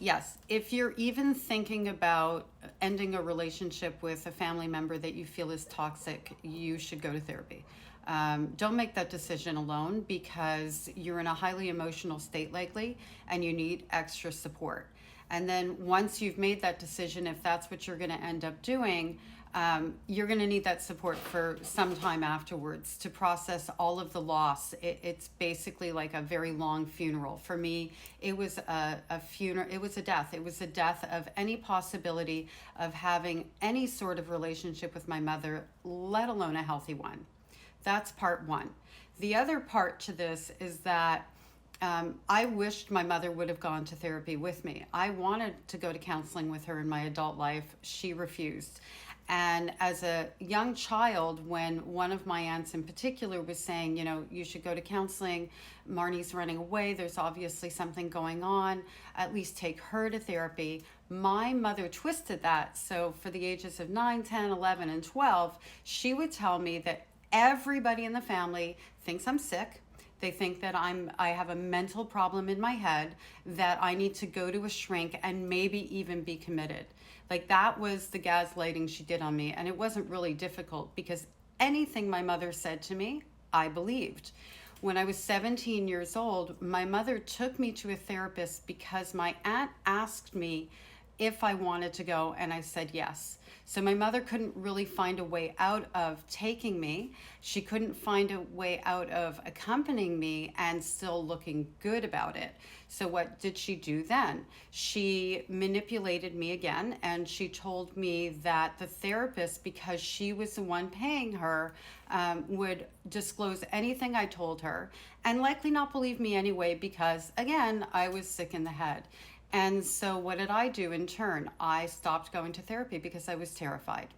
Yes, if you're even thinking about ending a relationship with a family member that you feel is toxic, you should go to therapy. Don't make that decision alone because you're in a highly emotional state likely and you need extra support. And then once you've made that decision, if that's what you're going to end up doing, you're going to need that support for some time afterwards to process all of the loss. It's basically like a very long funeral. For me, it was a funeral, it was a death. It was a death of any possibility of having any sort of relationship with my mother, let alone a healthy one. That's part one. The other part to this is that I wished my mother would have gone to therapy with me. I wanted to go to counseling with her in my adult life. She refused. And as a young child, when one of my aunts in particular was saying, you know, you should go to counseling, Marnie's running away, there's obviously something going on, at least take her to therapy. My mother twisted that. So for the ages of 9, 10, 11, and 12, she would tell me that everybody in the family thinks I'm sick. They think that I have a mental problem in my head, that I need to go to a shrink and maybe even be committed. Like that was the gaslighting she did on me. And it wasn't really difficult because anything my mother said to me, I believed. When I was 17 years old, my mother took me to a therapist because my aunt asked me if I wanted to go, and I said yes. So my mother couldn't really find a way out of taking me. She couldn't find a way out of accompanying me and still looking good about it. So what did she do then? She manipulated me again, and she told me that the therapist, because she was the one paying her, would disclose anything I told her and likely not believe me anyway because, again, I was sick in the head. And so what did I do in turn? I stopped going to therapy because I was terrified.